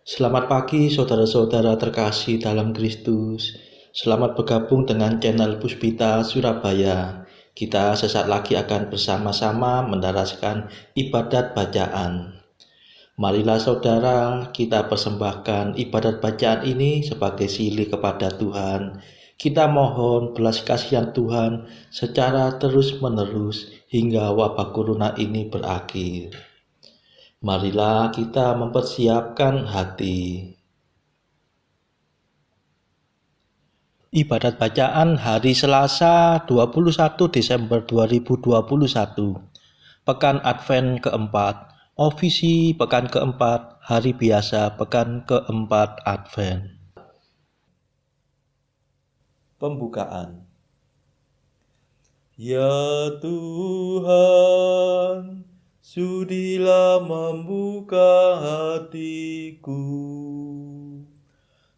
Selamat pagi saudara-saudara terkasih dalam Kristus. Selamat bergabung dengan channel Puspita Surabaya. Kita sesaat lagi akan bersama-sama mendaraskan ibadat bacaan. Marilah saudara, kita persembahkan ibadat bacaan ini sebagai silih kepada Tuhan. Kita mohon belas kasihan Tuhan secara terus-menerus hingga wabah corona ini berakhir. Marilah kita mempersiapkan hati. Ibadat bacaan hari Selasa 21 Desember 2021. Pekan Advent keempat. Ofisi pekan keempat, hari biasa pekan keempat Advent. Pembukaan. Ya Tuhan, sudilah membuka hatiku,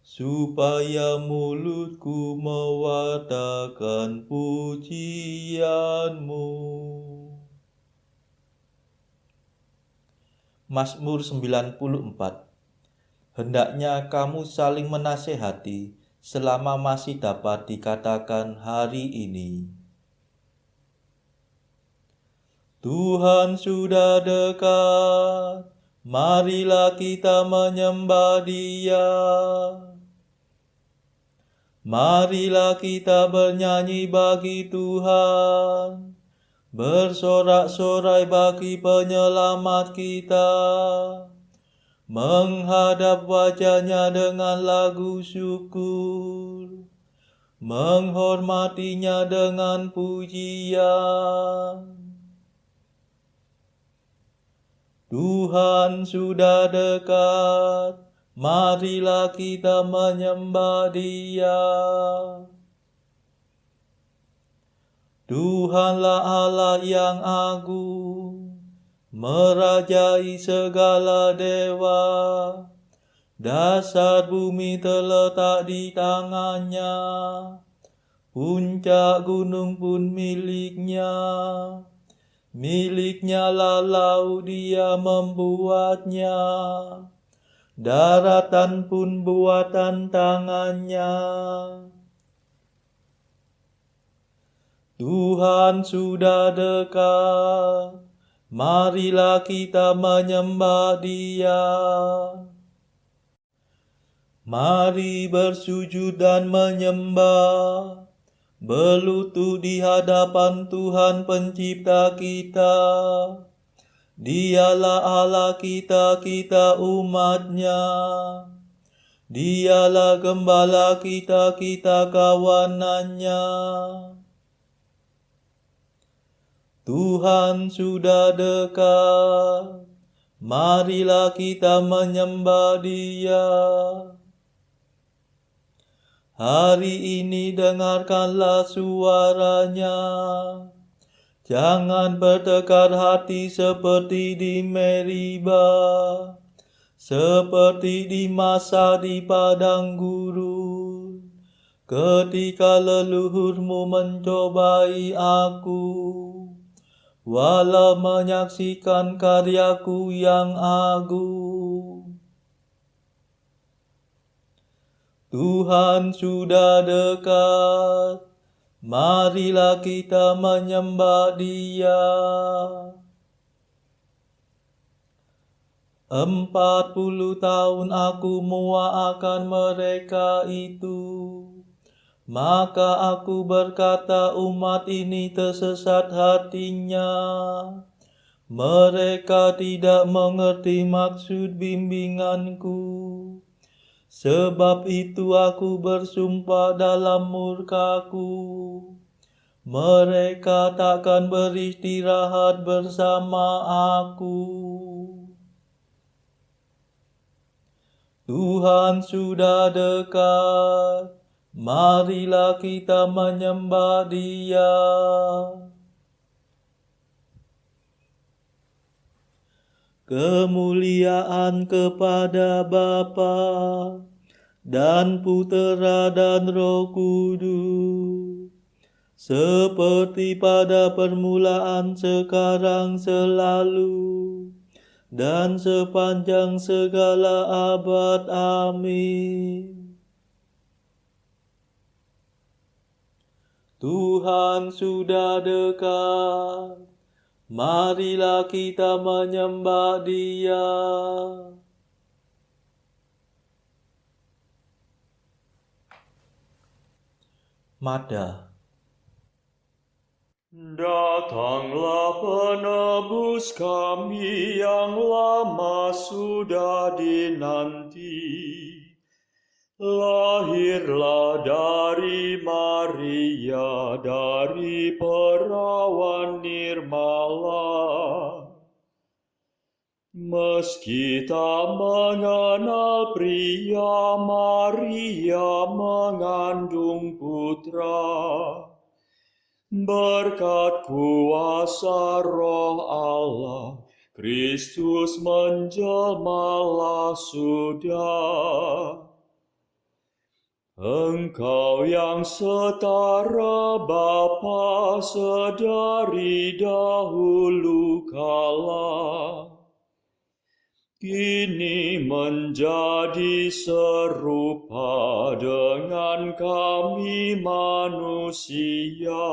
supaya mulutku mewartakan pujian-Mu. Mazmur 94. Hendaknya kamu saling menasehati selama masih dapat dikatakan hari ini. Tuhan sudah dekat, marilah kita menyembah Dia. Marilah kita bernyanyi bagi Tuhan, bersorak-sorai bagi penyelamat kita, menghadap wajah-Nya dengan lagu syukur, menghormati-Nya dengan pujian. Tuhan sudah dekat, marilah kita menyembah Dia. Tuhanlah Allah yang agung, merajai segala dewa. Dasar bumi terletak di tangan-Nya, puncak gunung pun milik-Nya. Milik-Nya lah laut, Dia membuatnya, daratan pun buatan tangan-Nya. Tuhan sudah dekat, marilah kita menyembah Dia. Mari bersujud dan menyembah, berlutut di hadapan Tuhan pencipta kita. Dialah Allah kita, kita umat-Nya. Dialah gembala kita, kita kawanan-Nya. Tuhan sudah dekat, marilah kita menyembah Dia. Hari ini dengarkanlah suara-Nya. Jangan bertekad hati seperti di Meriba, seperti di masa di padang gurun, ketika leluhurmu mencobai aku, walau menyaksikan karyaku yang agung. Tuhan sudah dekat, marilah kita menyembah Dia. 40 tahun aku muak akan mereka itu. Maka aku berkata, umat ini tersesat hatinya. Mereka tidak mengerti maksud bimbinganku. Sebab itu aku bersumpah dalam murkaku, mereka takkan beristirahat bersama aku. Tuhan sudah dekat, marilah kita menyembah Dia. Kemuliaan kepada Bapa dan Putera dan Roh Kudus, seperti pada permulaan, sekarang, selalu, dan sepanjang segala abad. Amin. Tuhan sudah dekat, marilah kita menyembah Dia. Mada. Datanglah penebus kami yang lama sudah dinanti. Lahirlah dari Maria, dari perawan nirmala. Meski tak mengenal pria, Maria mengandung putra. Berkat kuasa Roh Allah, Kristus menjelmalah sudah. Engkau yang setara Bapa sedari dahulu kala, kini menjadi serupa dengan kami manusia.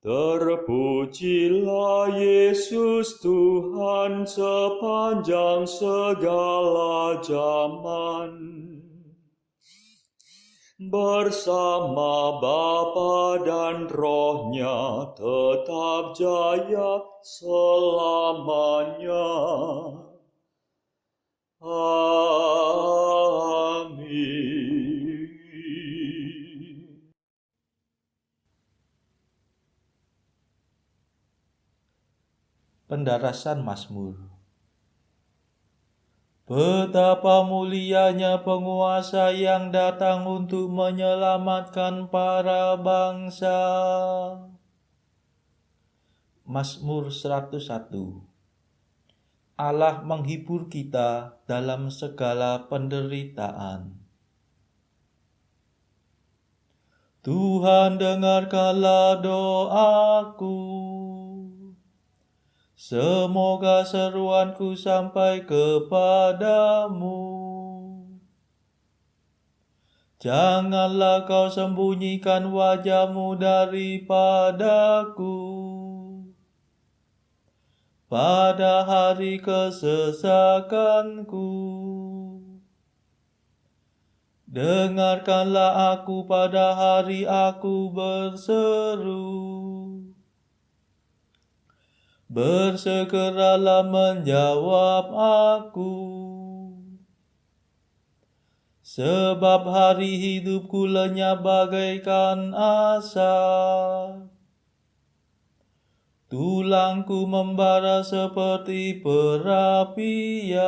Terpujilah Yesus Tuhan sepanjang segala zaman. Bersama Bapa dan Roh-Nya tetap jaya selamanya. Amin. Pendarasan Mazmur. Betapa mulianya penguasa yang datang untuk menyelamatkan para bangsa. Mazmur 101. Allah menghibur kita dalam segala penderitaan. Tuhan, dengarkanlah doaku. Semoga seruanku sampai kepadamu. Janganlah kau sembunyikan wajahmu daripadaku pada hari kesesakanku. Dengarkanlah aku pada hari aku berseru. Bersegeralah menjawab aku, sebab hari hidupku lenyap bagaikan asap. Tulangku membara seperti perapian.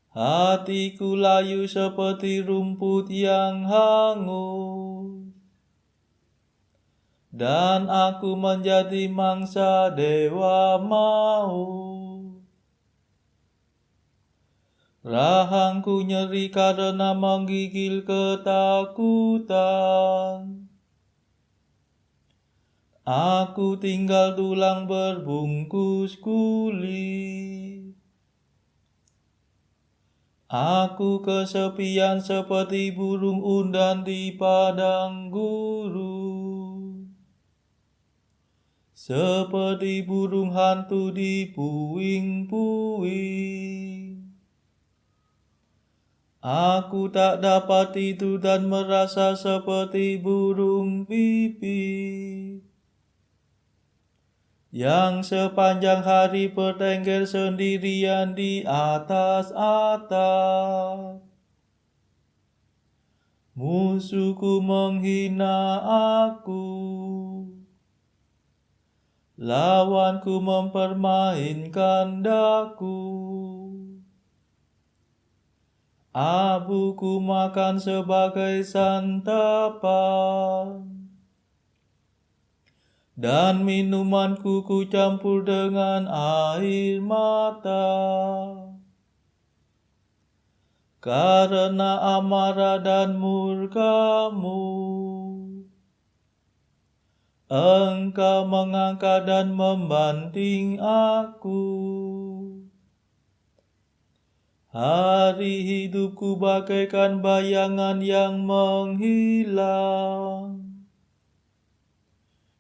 Hatiku layu seperti rumput yang hangus. Dan aku menjadi mangsa dewa maut. Rahangku nyeri karena menggigil ketakutan. Aku tinggal tulang berbungkus kulit. Aku kesepian seperti burung undan di padang gurun. Seperti burung hantu di puing-puing. Aku tak dapat tidur dan merasa seperti burung pipit yang sepanjang hari bertengger sendirian di atas atap. Musuhku menghina aku. Lawanku mempermainkan daku. Abuku makan sebagai santapan. Dan minumanku kucampur dengan air mata. Karena amarah dan murka-Mu, Engkau mengangkat dan membanting aku. Hari hidupku bagaikan bayangan yang menghilang,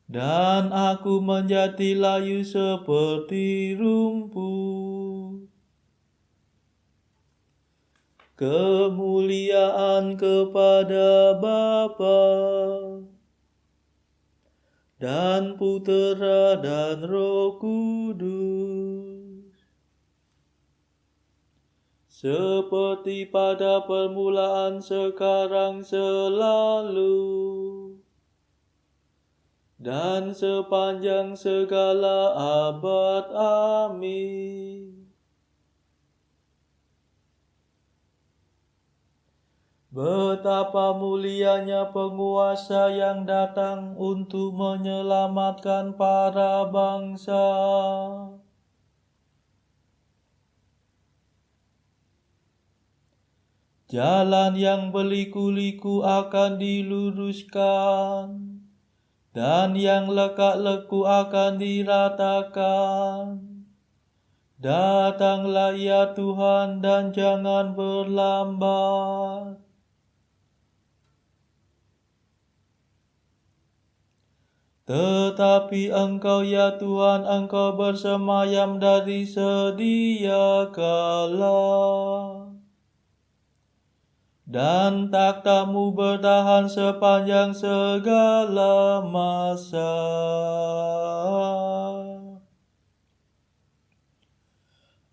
dan aku menjadi layu seperti rumput. Kemuliaan kepada Bapa dan Putera dan Roh Kudus, seperti pada permulaan, sekarang, selalu, dan sepanjang segala abad. Amin. Betapa mulianya penguasa yang datang untuk menyelamatkan para bangsa. Jalan yang berliku-liku akan diluruskan, dan yang lekak-leku akan diratakan. Datanglah ya Tuhan, dan jangan berlambat. Tetapi Engkau ya Tuhan, Engkau bersemayam dari sedia kala, dan takhta-Mu bertahan sepanjang segala masa.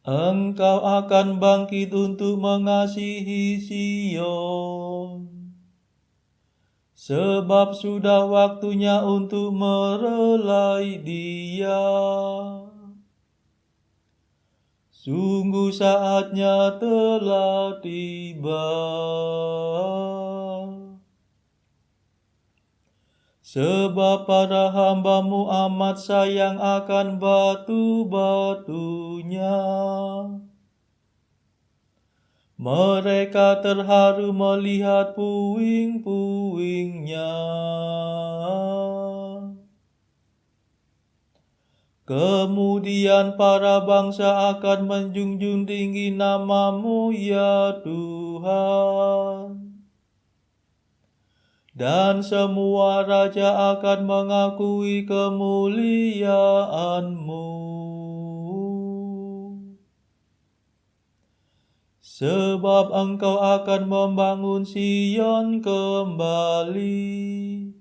Engkau akan bangkit untuk mengasihi Sion, sebab sudah waktunya untuk merelai dia. Sungguh saatnya telah tiba. Sebab para hamba-Mu amat sayang akan batu-batunya. Mereka terharu melihat puing-puingnya. Kemudian para bangsa akan menjunjung tinggi nama-Mu ya Tuhan. Dan semua raja akan mengakui kemuliaan-Mu. Sebab Engkau akan membangun Sion kembali,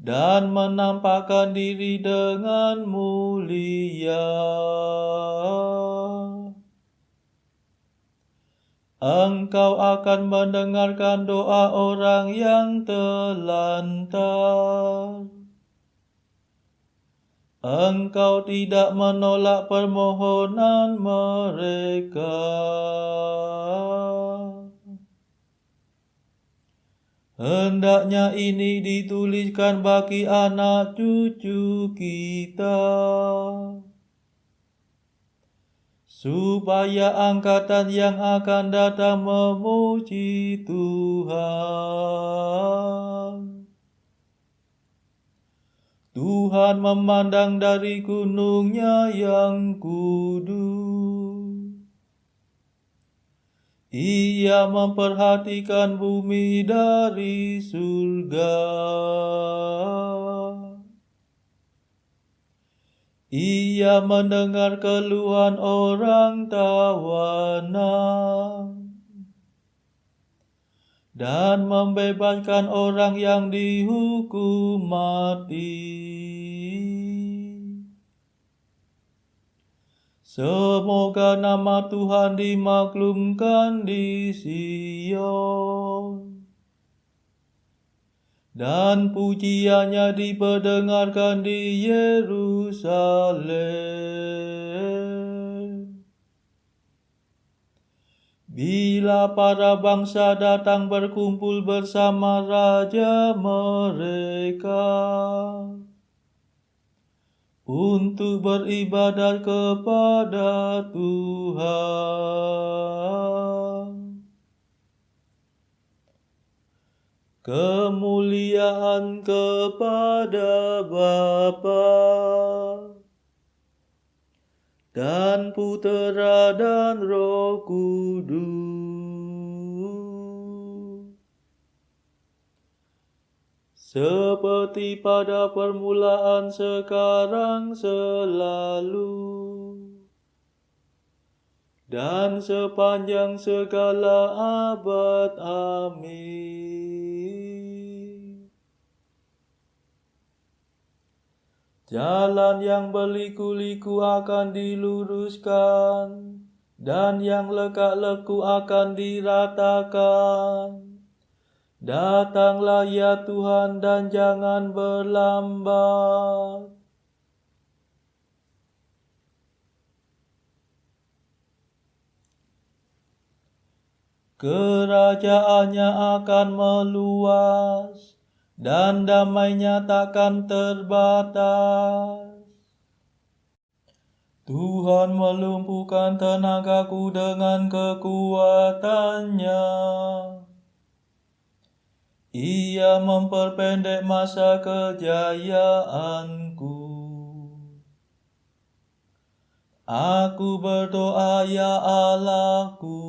dan menampakkan diri dengan mulia. Engkau akan mendengarkan doa orang yang telantar. Engkau tidak menolak permohonan mereka. Hendaknya ini dituliskan bagi anak cucu kita, supaya angkatan yang akan datang memuji Tuhan. Tuhan memandang dari gunung-Nya yang kudus. Ia memperhatikan bumi dari surga. Ia mendengar keluhan orang tawanan, dan membebaskan orang yang dihukum mati. Semoga nama Tuhan dimaklumkan di Sion, dan pujiannya diperdengarkan di Yerusalem. Bila para bangsa datang berkumpul bersama raja mereka, untuk beribadat kepada Tuhan, Kemuliaan kepada Bapa dan Putera dan Roh Kudus, seperti pada permulaan, sekarang, selalu, dan sepanjang segala abad. Amin. Jalan yang berliku-liku akan diluruskan, dan yang lekak-leku akan diratakan. Datanglah ya Tuhan, dan jangan berlambat. Kerajaannya akan meluas, dan damainya takkan terbatas. Tuhan melumpuhkan tenagaku dengan kekuatannya. Ia memperpendek masa kejayaanku. Aku berdoa, ya Allahku,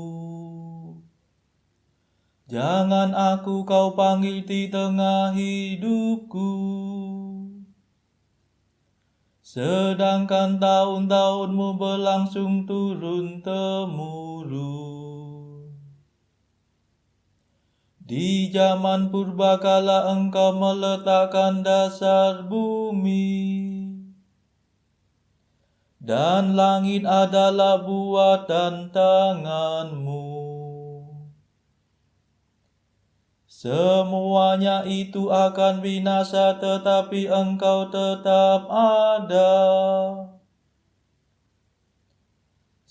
jangan aku kau panggil di tengah hidupku. Sedangkan tahun-tahunmu berlangsung turun-temurun. Di zaman purbakala engkau meletakkan dasar bumi, dan langit adalah buatan tanganmu. Semuanya itu akan binasa, tetapi engkau tetap ada.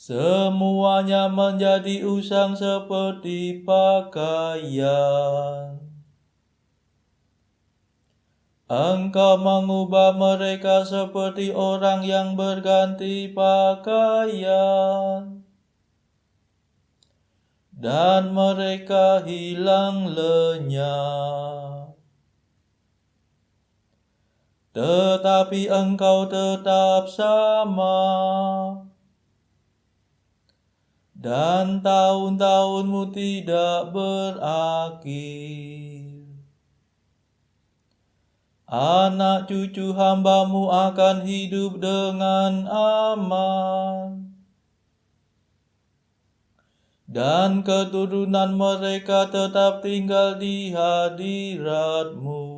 Semuanya menjadi usang seperti pakaian. Engkau mengubah mereka seperti orang yang berganti pakaian, dan mereka hilang lenyap. Tetapi engkau tetap sama, dan tahun-tahunmu tidak berakhir. Anak cucu hambamu akan hidup dengan aman, dan keturunan mereka tetap tinggal di hadirat-Mu.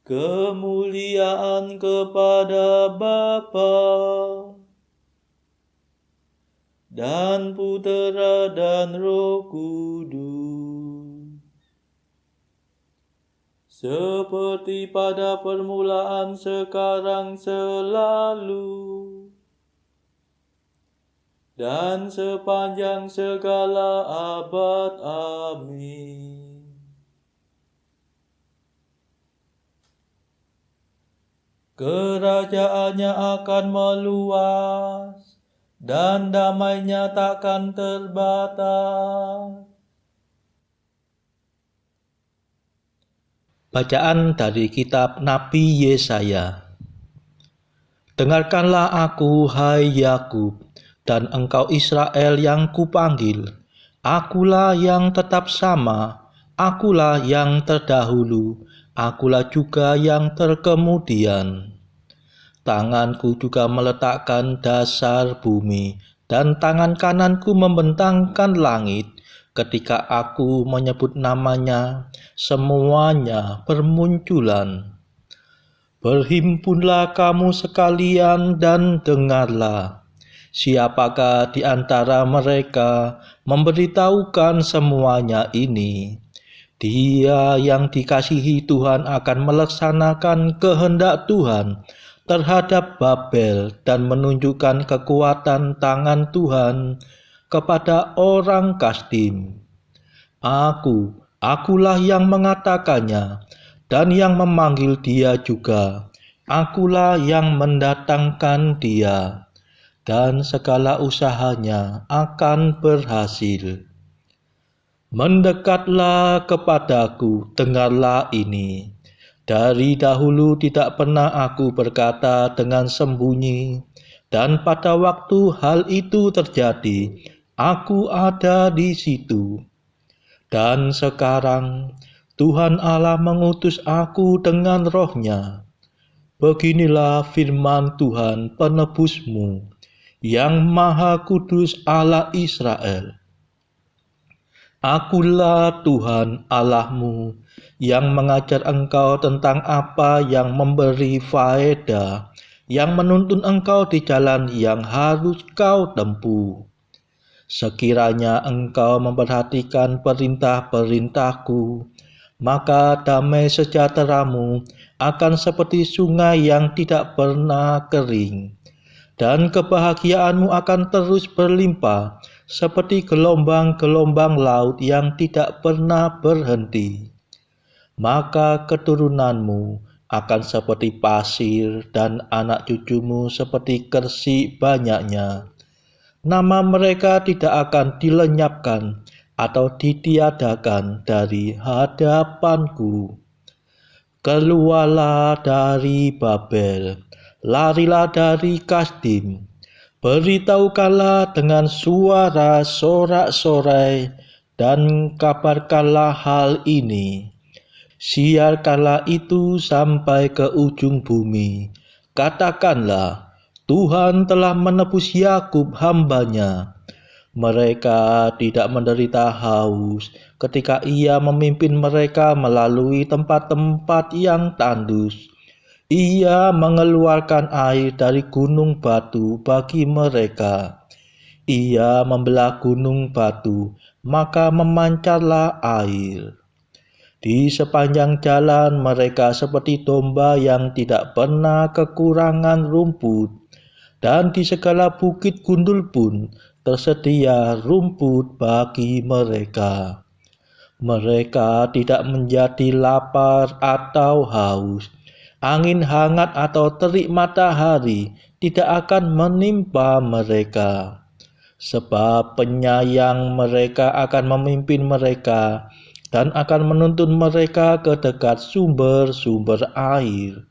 Kemuliaan kepada Bapa dan Putera dan Roh Kudus, seperti pada permulaan, sekarang, selalu, dan sepanjang segala abad. Amin. Kerajaannya akan meluas, dan damainya takkan terbatas. Bacaan dari kitab Nabi Yesaya. Dengarkanlah aku, hai Yakub, dan engkau Israel yang kupanggil. Akulah yang tetap sama, akulah yang terdahulu, akulah juga yang terkemudian. Tanganku juga meletakkan dasar bumi, dan tangan kananku membentangkan langit. Ketika aku menyebut namanya, semuanya bermunculan. Berhimpunlah kamu sekalian dan dengarlah. Siapakah di antara mereka memberitahukan semuanya ini? Dia yang dikasihi Tuhan akan melaksanakan kehendak Tuhan terhadap Babel dan menunjukkan kekuatan tangan Tuhan kepada orang Kasdim. Akulah yang mengatakannya, dan yang memanggil dia juga. Akulah yang mendatangkan dia, dan segala usahanya akan berhasil. Mendekatlah kepadaku, dengarlah ini. Dari dahulu tidak pernah aku berkata dengan sembunyi, dan pada waktu hal itu terjadi, aku ada di situ. Dan sekarang Tuhan Allah mengutus aku dengan roh-Nya. Beginilah firman Tuhan penebusmu, yang Maha Kudus Allah Israel. Akulah Tuhan Allahmu yang mengajar engkau tentang apa yang memberi faedah, yang menuntun engkau di jalan yang harus kau tempuh. Sekiranya engkau memperhatikan perintah-perintahku, maka damai sejahteramu akan seperti sungai yang tidak pernah kering, dan kebahagiaanmu akan terus berlimpah seperti gelombang-gelombang laut yang tidak pernah berhenti. Maka keturunanmu akan seperti pasir dan anak cucumu seperti kersik banyaknya. Nama mereka tidak akan dilenyapkan atau ditiadakan dari hadapanku. Keluarlah dari Babel, larilah dari Kasdim. Beritahukanlah dengan suara sorak-sorai dan kabarkanlah hal ini. Siarkanlah itu sampai ke ujung bumi. Katakanlah, Tuhan telah menebus Yakub hamba-Nya. Mereka tidak menderita haus ketika Ia memimpin mereka melalui tempat-tempat yang tandus. Ia mengeluarkan air dari gunung batu bagi mereka. Ia membelah gunung batu, maka memancarlah air. Di sepanjang jalan mereka seperti domba yang tidak pernah kekurangan rumput, dan di segala bukit gundul pun tersedia rumput bagi mereka. Mereka tidak menjadi lapar atau haus. Angin hangat atau terik matahari tidak akan menimpa mereka. Sebab penyayang mereka akan memimpin mereka dan akan menuntun mereka ke dekat sumber-sumber air.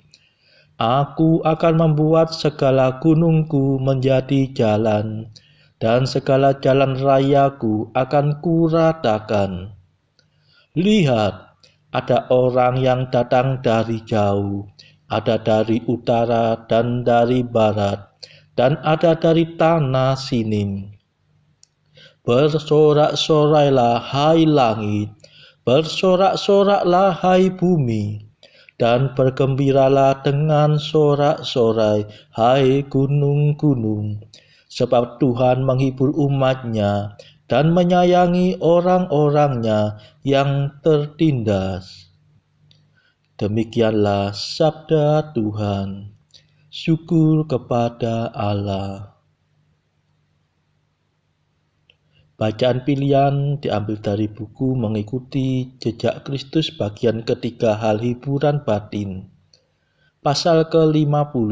Aku akan membuat segala gunungku menjadi jalan, dan segala jalan rayaku akan kuratakan. Lihat, ada orang yang datang dari jauh, ada dari utara dan dari barat, dan ada dari tanah Sinim. Bersorak-sorailah hai langit, bersorak-soraklah hai bumi, dan bergembiralah dengan sorak-sorai hai gunung-gunung, sebab Tuhan menghibur umat-Nya dan menyayangi orang-orang-Nya yang tertindas. Demikianlah sabda Tuhan. Syukur kepada Allah. Bacaan pilihan diambil dari buku Mengikuti Jejak Kristus bagian ketiga, hal hiburan batin. Pasal ke-50.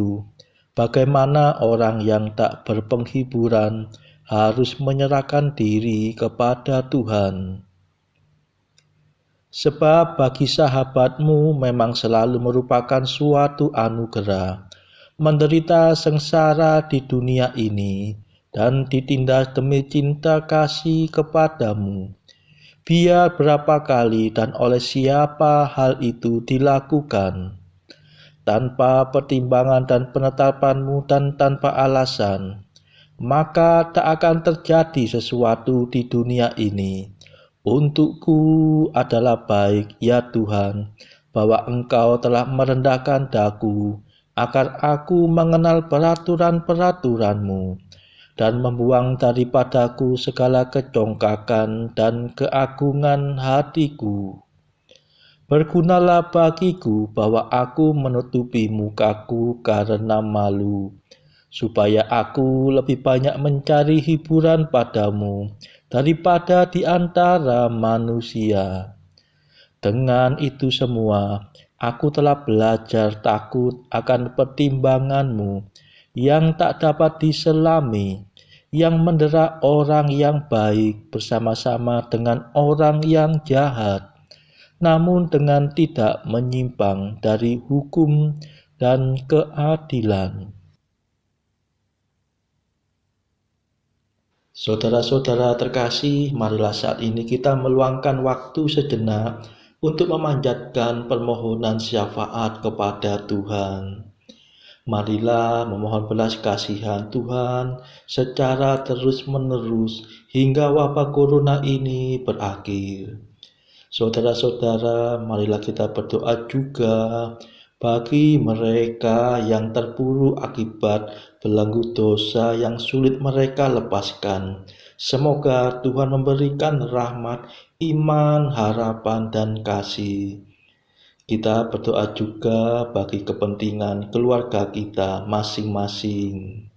Bagaimana orang yang tak berpenghiburan harus menyerahkan diri kepada Tuhan. Sebab bagi sahabatmu memang selalu merupakan suatu anugerah menderita sengsara di dunia ini dan ditindas demi cinta kasih kepadamu. Biar berapa kali dan oleh siapa hal itu dilakukan, tanpa pertimbangan dan penetapanmu dan tanpa alasan, maka tak akan terjadi sesuatu di dunia ini. Untukku adalah baik, ya Tuhan, bahwa Engkau telah merendahkan daku, agar aku mengenal peraturan-peraturan-Mu, dan membuang daripadaku segala kecongkakan dan keagungan hatiku. Bergunalah bagiku bahwa aku menutupi mukaku karena malu, supaya aku lebih banyak mencari hiburan padamu daripada di antara manusia. Dengan itu semua, aku telah belajar takut akan pertimbanganmu yang tak dapat diselami, yang mendera orang yang baik bersama-sama dengan orang yang jahat, namun dengan tidak menyimpang dari hukum dan keadilan. Saudara-saudara terkasih, marilah saat ini kita meluangkan waktu sejenak untuk memanjatkan permohonan syafaat kepada Tuhan. Marilah memohon belas kasihan Tuhan secara terus-menerus hingga wabah corona ini berakhir. Saudara-saudara, marilah kita berdoa juga bagi mereka yang terpuruk akibat belenggu dosa yang sulit mereka lepaskan. Semoga Tuhan memberikan rahmat, iman, harapan, dan kasih. Kita berdoa juga bagi kepentingan keluarga kita masing-masing.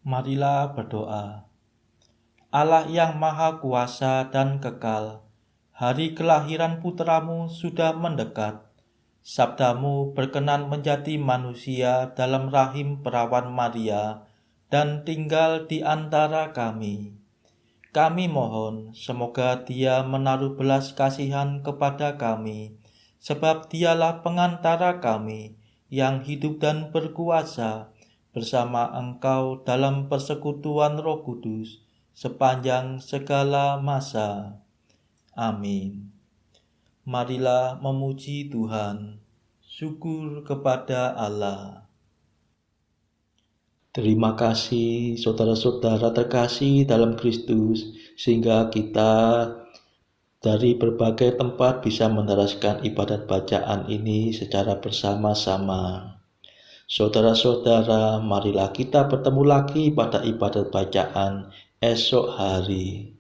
Marilah berdoa. Allah yang Maha Kuasa dan Kekal, hari kelahiran putramu sudah mendekat. Sabdamu berkenan menjadi manusia dalam rahim perawan Maria dan tinggal di antara kami. Kami mohon semoga Dia menaruh belas kasihan kepada kami, sebab Dialah pengantara kami yang hidup dan berkuasa bersama Engkau dalam persekutuan Roh Kudus sepanjang segala masa. Amin. Marilah memuji Tuhan. Syukur kepada Allah. Terima kasih saudara-saudara terkasih dalam Kristus, sehingga kita dari berbagai tempat bisa meneruskan ibadat bacaan ini secara bersama-sama. Saudara-saudara, marilah kita bertemu lagi pada ibadat bacaan esok hari.